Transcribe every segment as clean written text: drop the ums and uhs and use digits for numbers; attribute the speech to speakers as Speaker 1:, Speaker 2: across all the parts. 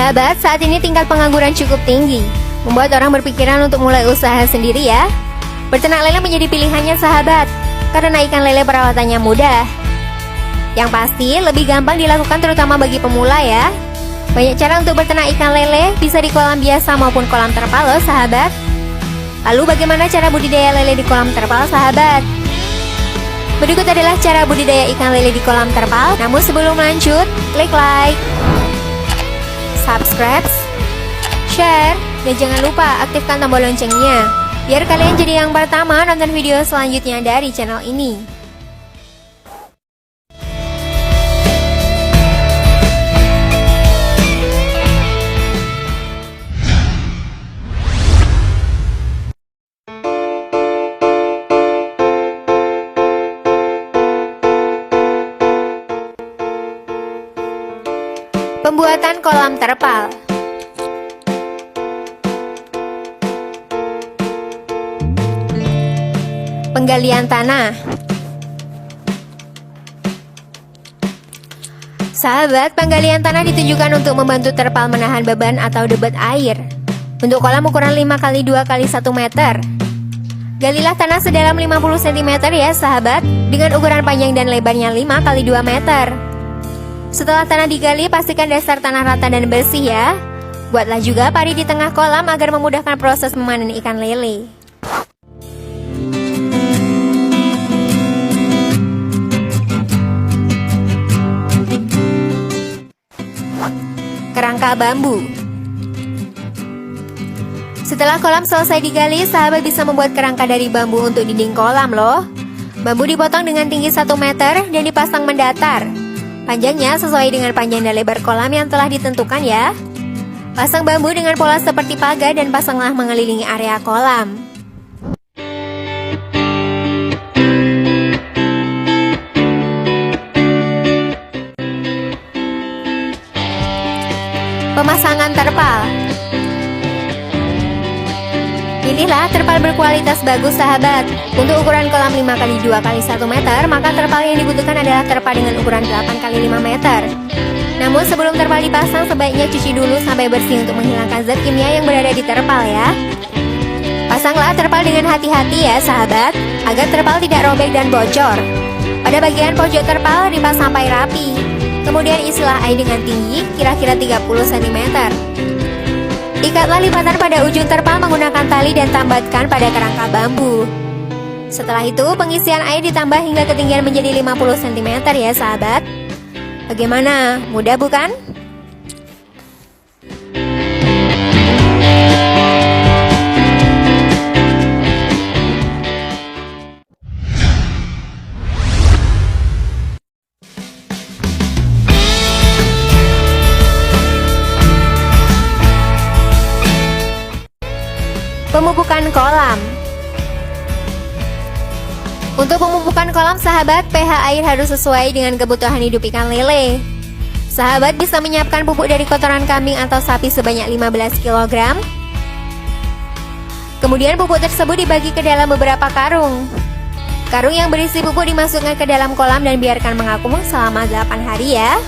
Speaker 1: Sahabat, saat ini tingkat pengangguran cukup tinggi, membuat orang berpikiran untuk mulai usaha sendiri ya. Berternak lele menjadi pilihannya sahabat, karena ikan lele perawatannya mudah. Yang pasti lebih gampang dilakukan terutama bagi pemula ya. Banyak cara untuk berternak ikan lele, bisa di kolam biasa maupun kolam terpal loh sahabat. Lalu bagaimana cara budidaya lele di kolam terpal sahabat? Berikut adalah cara budidaya ikan lele di kolam terpal. Namun sebelum lanjut, klik like, subscribe, share, dan jangan lupa aktifkan tombol loncengnya, biar kalian jadi yang pertama nonton video selanjutnya dari channel ini. Pembuatan kolam terpal. Penggalian tanah. Sahabat, penggalian tanah ditujukan untuk membantu terpal menahan beban atau debit air. Untuk kolam ukuran 5x2x1 meter. Galilah tanah sedalam 50 cm ya sahabat, dengan ukuran panjang dan lebarnya 5x2 meter. Setelah tanah digali, pastikan dasar tanah rata dan bersih ya. Buatlah juga pari di tengah kolam agar memudahkan proses memanen ikan lele. Kerangka bambu. Setelah kolam selesai digali, sahabat bisa membuat kerangka dari bambu untuk dinding kolam loh. Bambu dipotong dengan tinggi 1 meter dan dipasang mendatar. Panjangnya sesuai dengan panjang dan lebar kolam yang telah ditentukan ya. Pasang bambu dengan pola seperti pagar dan pasanglah mengelilingi area kolam. Pemasangan terpal. Pilihlah terpal berkualitas bagus sahabat. Untuk ukuran kolam 5x2x1 meter, maka terpal yang dibutuhkan adalah terpal dengan ukuran 8x5 meter. Namun sebelum terpal dipasang, sebaiknya cuci dulu sampai bersih untuk menghilangkan zat kimia yang berada di terpal ya. Pasanglah terpal dengan hati-hati ya sahabat, agar terpal tidak robek dan bocor. Pada bagian pojok terpal lipat sampai rapi. Kemudian isilah air dengan tinggi, kira-kira 30 cm. Ikatlah lipatan pada ujung terpal menggunakan tali dan tambatkan pada kerangka bambu. Setelah itu, pengisian air ditambah hingga ketinggian menjadi 50 cm ya sahabat. Bagaimana? Mudah bukan? Pemupukan kolam. Untuk pemupukan kolam sahabat, pH air harus sesuai dengan kebutuhan hidup ikan lele. Sahabat bisa menyiapkan pupuk dari kotoran kambing atau sapi sebanyak 15 kg. Kemudian pupuk tersebut dibagi ke dalam beberapa karung. Karung yang berisi pupuk dimasukkan ke dalam kolam dan biarkan mengakum selama 8 hari ya.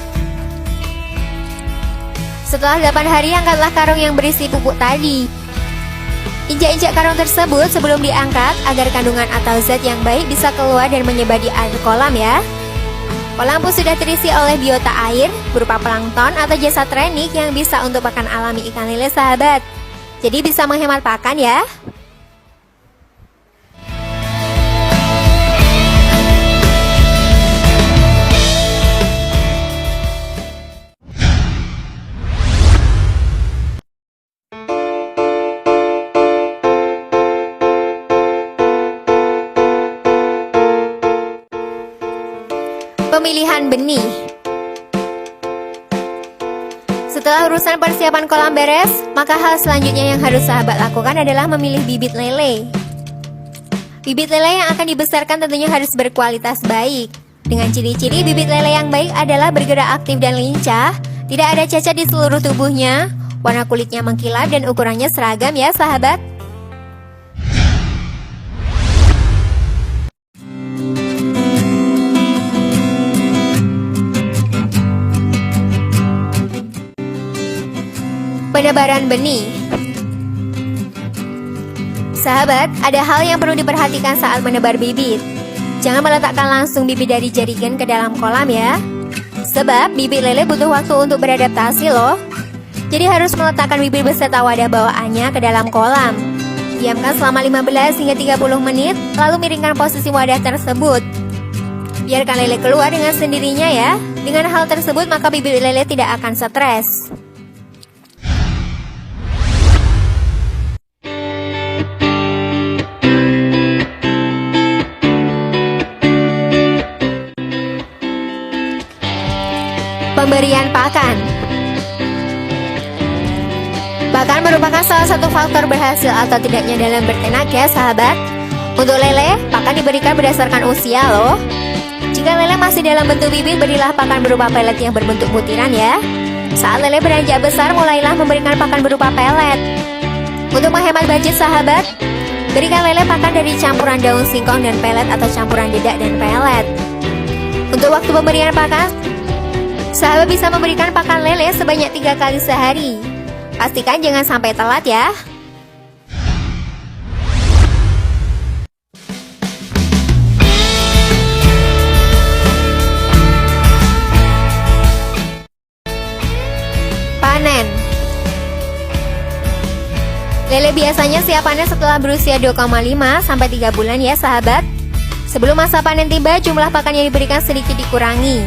Speaker 1: Setelah 8 hari, angkatlah karung yang berisi pupuk tadi. Injak-injak karung tersebut sebelum diangkat agar kandungan atau zat yang baik bisa keluar dan menyebar di air kolam ya. Kolam pun sudah terisi oleh biota air berupa plankton atau jasad renik yang bisa untuk pakan alami ikan lele sahabat. Jadi bisa menghemat pakan ya. Pemilihan benih. Setelah urusan persiapan kolam beres, maka hal selanjutnya yang harus sahabat lakukan adalah memilih bibit lele. Bibit lele yang akan dibesarkan tentunya harus berkualitas baik. Dengan ciri-ciri bibit lele yang baik adalah bergerak aktif dan lincah, tidak ada cacat di seluruh tubuhnya, warna kulitnya mengkilap dan ukurannya seragam ya sahabat. Penebaran benih. Sahabat, ada hal yang perlu diperhatikan saat menebar bibit. Jangan meletakkan langsung bibit dari jerigen ke dalam kolam ya. Sebab bibit lele butuh waktu untuk beradaptasi loh. Jadi harus meletakkan bibit beserta wadah bawaannya ke dalam kolam. Diamkan selama 15 hingga 30 menit, lalu miringkan posisi wadah tersebut. Biarkan lele keluar dengan sendirinya ya. Dengan hal tersebut maka bibit lele tidak akan stres. Pemberian pakan. Pakan merupakan salah satu faktor berhasil atau tidaknya dalam berternak ya sahabat. Untuk lele, pakan diberikan berdasarkan usia loh. Jika lele masih dalam bentuk bibit, berilah pakan berupa pelet yang berbentuk butiran ya. Saat lele beranjak besar, mulailah memberikan pakan berupa pelet. Untuk menghemat budget sahabat, berikan lele pakan dari campuran daun singkong dan pelet atau campuran dedak dan pelet. Untuk waktu pemberian pakan, sahabat bisa memberikan pakan lele sebanyak 3 kali sehari. Pastikan jangan sampai telat ya. Panen. Lele biasanya siap panen setelah berusia 2,5 sampai 3 bulan ya sahabat. Sebelum masa panen tiba, jumlah pakan yang diberikan sedikit dikurangi.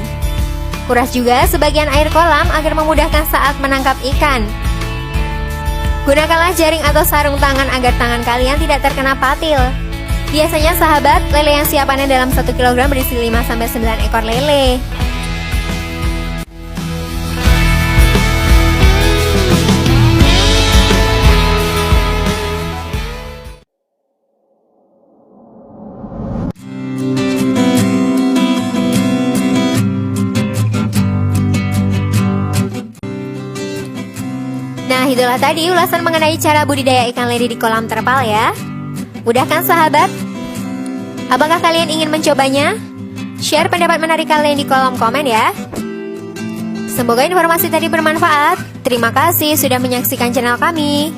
Speaker 1: Kuras juga sebagian air kolam agar memudahkan saat menangkap ikan. Gunakanlah jaring atau sarung tangan agar tangan kalian tidak terkena patil. Biasanya sahabat, lele yang siap panen dalam 1 kg berisi 5-9 ekor lele. Nah, itulah tadi ulasan mengenai cara budidaya ikan lele di kolam terpal ya. Mudah kan sahabat? Apakah kalian ingin mencobanya? Share pendapat menarik kalian di kolom komen ya. Semoga informasi tadi bermanfaat. Terima kasih sudah menyaksikan channel kami.